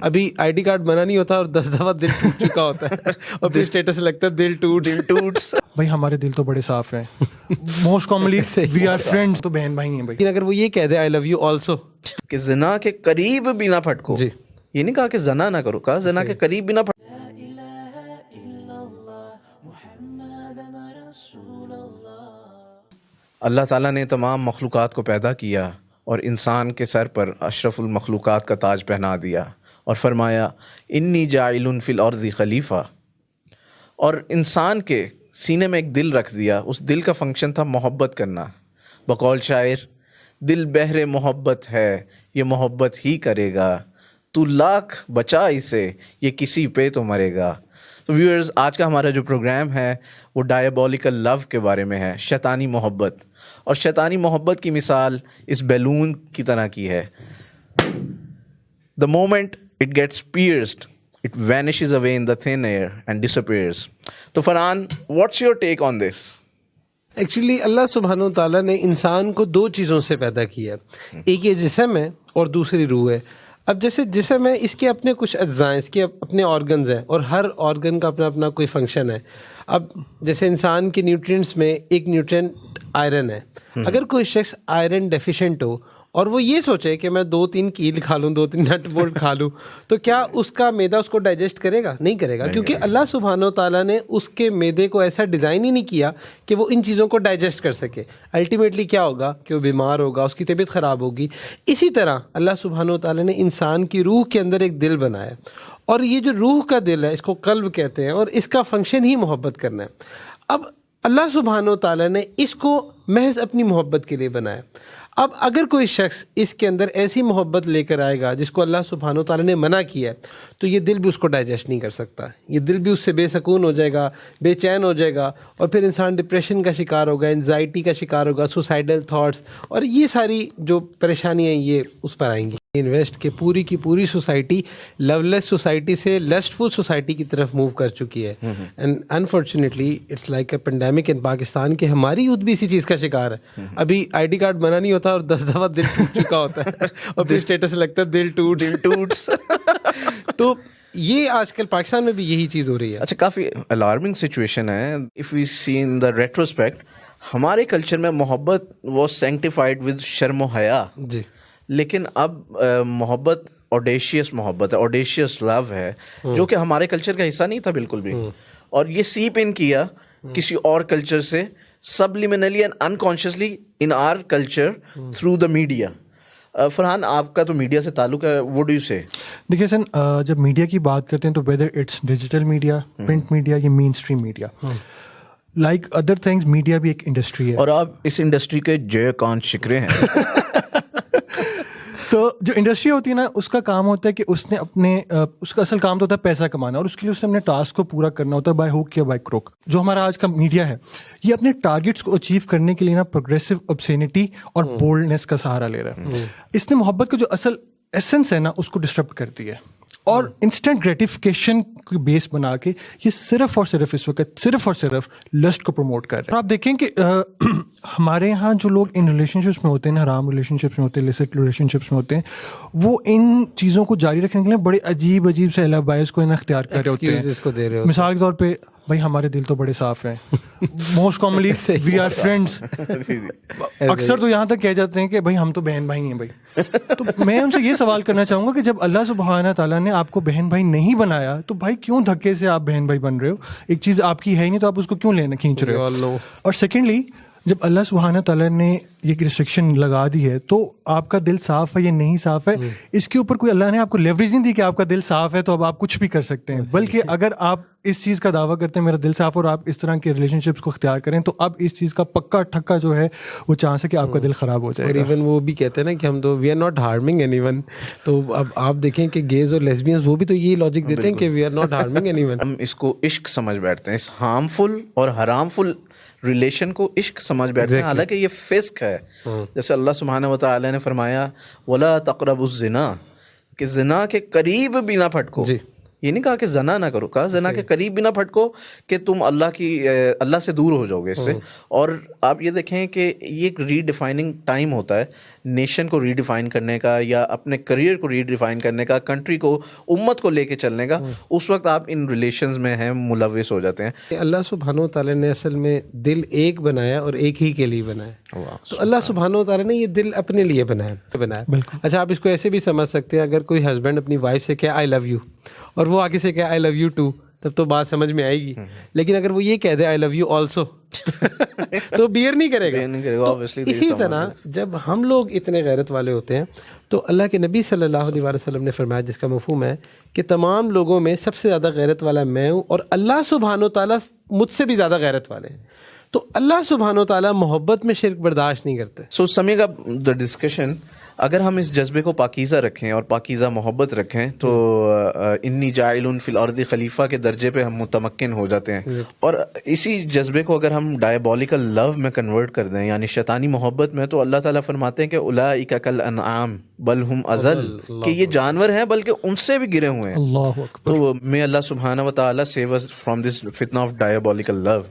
ابھی I D card بنا نہیں ہوتا اور 10 دفعہ دل ٹوٹ چکا ہوتا ہے اور پھر اسٹیٹس لگتا ہے دل ٹوٹس. بھائی ہمارے دل تو بڑے صاف ہیں. Most commonly we are friends, تو بہن بھائی ہیں بھائی. لیکن اگر وہ یہ کہہ دے آئی لو یو آلسو, کہ زنا کے قریب بھی نہ پھٹکو. جی یہ نہیں کہا کہ زنا نہ کرو, کہا زنا کے قریب بھی نہ پھٹکو. اللہ تعالیٰ نے تمام مخلوقات کو پیدا کیا اور انسان کے سر پر اشرف المخلوقات کا تاج پہنا دیا اور فرمایا انی جاعل فی الارض خلیفہ. اور انسان کے سینے میں ایک دل رکھ دیا, اس دل کا فنکشن تھا محبت کرنا. بقول شاعر, دل بہر محبت ہے یہ محبت ہی کرے گا, تو لاکھ بچا اسے یہ کسی پہ تو مرے گا. تو ویورز, آج کا ہمارا جو پروگرام ہے وہ ڈائبولیکل لو کے بارے میں ہے, شیطانی محبت. اور شیطانی محبت کی مثال اس بیلون کی طرح کی ہے. The moment it gets pierced, it vanishes away in the thin air and disappears. تو Farhan, what's your take on this? Actually اللہ سبحانہ و تعالیٰ نے انسان کو 2 چیزوں سے پیدا کیا ہے, ایک یہ جسم ہے اور دوسری روح ہے. اب جیسے جسم ہے, اس کے اپنے کچھ اجزاء ہیں, اس کے اپنے آرگنز ہیں اور ہر آرگن کا اپنا اپنا کوئی فنکشن ہے. اب جیسے انسان کے نیوٹرینٹس میں ایک نیوٹرینٹ آئرن ہے. اگر کوئی شخص آئرن ڈیفیشینٹ ہو اور وہ یہ سوچے کہ میں 2-3 کیل کھا لوں, 2-3 نٹ بولٹ کھا لوں, تو کیا اس کا معدہ اس کو ڈائجسٹ کرے گا؟ نہیں کرے گا, کیونکہ اللہ سبحانہ و تعالیٰ نے اس کے معدے کو ایسا ڈیزائن ہی نہیں کیا کہ وہ ان چیزوں کو ڈائجسٹ کر سکے. الٹیمیٹلی کیا ہوگا کہ وہ بیمار ہوگا, اس کی طبیعت خراب ہوگی. اسی طرح اللہ سبحانہ و تعالیٰ نے انسان کی روح کے اندر ایک دل بنایا, اور یہ جو روح کا دل ہے اس کو قلب کہتے ہیں, اور اس کا فنکشن ہی محبت کرنا ہے. اب اللہ سبحانہ و تعالیٰ نے اس کو محض اپنی محبت کے لیے بنایا. اب اگر کوئی شخص اس کے اندر ایسی محبت لے کر آئے گا جس کو اللہ سبحانہ و تعالیٰ نے منع کیا ہے, تو یہ دل بھی اس کو ڈائجسٹ نہیں کر سکتا. یہ دل بھی اس سے بے سکون ہو جائے گا, بے چین ہو جائے گا, اور پھر انسان ڈپریشن کا شکار ہوگا, انزائٹی کا شکار ہوگا, سوسائڈل تھاٹس, اور یہ ساری جو پریشانیاں یہ اس پر آئیں گی. انویسٹ کہ پوری کی پوری سوسائٹی لو لیس سوسائٹی سے لسٹفل سوسائٹی کی طرف موو کر چکی ہے. And unfortunately it's like a pandemic in Pakistan کہ ہماری یوتھ بھی اسی چیز کا شکار ہے. ابھی آئی ڈی کارڈ بنا نہیں ہوتا اور 10 دفعہ دل ٹوٹ چکا ہوتا ہے اور پھر اسٹیٹس لگتا ہے دل ٹوٹس. تو یہ آج کل پاکستان میں بھی یہی چیز ہو رہی ہے. اچھا, کافی الارمنگ سچویشن ہے. If we see in the retrospect, ہمارے کلچر میں محبت واز سینکٹیفائڈ ود شرم و حیا. جی, لیکن اب محبت آڈیشیس محبت ہے, آڈیشیس لو ہے, جو کہ ہمارے کلچر کا حصہ نہیں تھا بالکل بھی, اور یہ سیپ ان کیا کسی اور کلچر سے subliminally and unconsciously in our culture through the media. Farhan, آپ کا تو میڈیا سے تعلق ہے, وٹ ڈو یو سے؟ دیکھیے سن, جب میڈیا کی بات کرتے ہیں تو whether it's digital media, print media, یا mainstream media, like other things, media بھی ایک انڈسٹری ہے. اور آپ اس انڈسٹری کے جے کان شکرے ہیں. تو جو انڈسٹری ہوتی ہے نا, اس کا کام ہوتا ہے کہ اس نے اس کا اصل کام تو ہوتا ہے پیسہ کمانا, اور اس کے لیے اس نے اپنے ٹاسک کو پورا کرنا ہوتا ہے بائی ہوک یا بائی کروک. جو ہمارا آج کا میڈیا ہے, یہ اپنے ٹارگیٹس کو اچیو کرنے کے لیے نا پروگریسو obscenity اور بولڈنس کا سہارا لے رہا ہے. اس نے محبت کا جو اصل ایسنس ہے نا, اس کو ڈسٹرب کر دیا ہے, اور انسٹنٹ گریٹیفیکیشن کو بیس بنا کے یہ صرف اور صرف اس وقت صرف اور صرف لسٹ کو پروموٹ کر رہے ہیں. آپ دیکھیں کہ ہمارے یہاں جو لوگ ان ریلیشن شپس میں ہوتے ہیں, حرام ریلیشن شپس میں ہوتے ہیں, لسٹ ریلیشن شپس میں ہوتے ہیں, وہ ان چیزوں کو جاری رکھنے کے لیے بڑے عجیب سے الابائز کو اختیار کر رہے ہوتے ہیں. مثال کے طور پہ, بھائی ہمارے دل تو بڑے صاف ہیں. Most commonly we are friends. اکثر تو یہاں تک کہہ جاتے ہیں کہ بھائی ہم تو بہن بھائی ہیں بھائی. تو میں ان سے یہ سوال کرنا چاہوں گا کہ جب اللہ سبحانہ تعالیٰ نے آپ کو بہن بھائی نہیں بنایا, تو بھائی کیوں دھکے سے آپ بہن بھائی بن رہے ہو؟ ایک چیز آپ کی ہے ہی نہیں, تو آپ اس کو کیوں لینا کھینچ رہے ہو؟ اور سیکنڈلی, جب اللہ سبحانہ تعالیٰ نے یہ ریسٹرکشن لگا دی ہے, تو آپ کا دل صاف ہے یا نہیں صاف ہے, اس کے اوپر کوئی اللہ نے آپ کو لیوریج نہیں دی کہ آپ کا دل صاف ہے تو اب آپ کچھ بھی کر سکتے ہیں. بلکہ اگر آپ اس چیز کا دعویٰ کرتے ہیں میرا دل صاف, اور آپ اس طرح کے ریلیشن شپس کو اختیار کریں, تو اب اس چیز کا پکا ٹھکا جو ہے وہ چانس ہے کہ آپ کا دل خراب ہو جائے گا. اور ایون وہ بھی کہتے ہیں نا کہ ہم تو we are not harming anyone. تو اب آپ دیکھیں کہ گیز اور لیسبینز وہ بھی تو یہی لاجک دیتے ہیں کہ we are not harming anyone. ہم اس کو عشق سمجھ بیٹھتے ہیں, اس ہارمفل اور حرامفل ریلیشن کو عشق سمجھ بیٹھتے ہیں, حالانکہ یہ فسق ہے. جیسے اللہ سبحانہ و تعالیٰ نے فرمایا وَلَا تَقْرَبُوا الزِّنَا, کہ زنا کے قریب بھی نہ پھٹکو. یہ نہیں کہا کہ زنا نہ کرو, کہا زنا کے قریب بھی نہ پھٹکو کہ تم اللہ سے دور ہو جاؤ گے اس سے. اور آپ یہ دیکھیں کہ یہ ایک ری ڈیفائننگ ٹائم ہوتا ہے. نیشن کو ریڈیفائن کرنے کا یا اپنے کریئر کو ریڈیفائن کرنے کا, کنٹری کو, امت کو لے کے چلنے کا, اس وقت آپ ان ریلیشنز میں ہیں, ملوث ہو جاتے ہیں. اللہ سبحانہ و تعالیٰ نے اصل میں دل ایک بنایا اور ایک ہی کے لیے بنایا. تو اللہ سبحانہ و تعالیٰ نے یہ دل اپنے لیے بنایا. اچھا, آپ اس کو ایسے بھی سمجھ سکتے ہیں, اگر کوئی ہسبینڈ اپنی وائف سے کہے آئی لو یو اور وہ آگے سے کہے آئی لو یو ٹو, تب تو بات سمجھ میں آئے گی. لیکن اگر وہ یہ کہہ دے آئی لو یو آلسو تو بیئر نہیں کرے گا. اسی طرح جب ہم لوگ اتنے غیرت والے ہوتے ہیں تو اللہ کے نبی صلی اللہ علیہ وسلم نے فرمایا, جس کا مفہوم ہے کہ تمام لوگوں میں سب سے زیادہ غیرت والا میں ہوں اور اللہ سبحانہ و تعالیٰ مجھ سے بھی زیادہ غیرت والے ہیں. تو اللہ سبحانہ و تعالیٰ محبت میں شرک برداشت نہیں کرتے. سو سمیگ اپ دا ڈسکشن, اگر ہم اس جذبے کو پاکیزہ رکھیں اور پاکیزہ محبت رکھیں تو انی جاعل فی الارض خلیفہ کے درجے پہ ہم متمکن ہو جاتے ہیں. اور اسی جذبے کو اگر ہم ڈائبولیکل لو میں کنورٹ کر دیں, یعنی شیطانی محبت میں, تو اللہ تعالیٰ فرماتے ہیں کہ اولئک کالانعام بل ہم اضل, کہ یہ جانور ہیں بلکہ ان سے بھی گرے ہوئے ہیں. اللہ اکبر. تو may Allah subhanahu wa ta'ala save us from this fitna of diabolical love.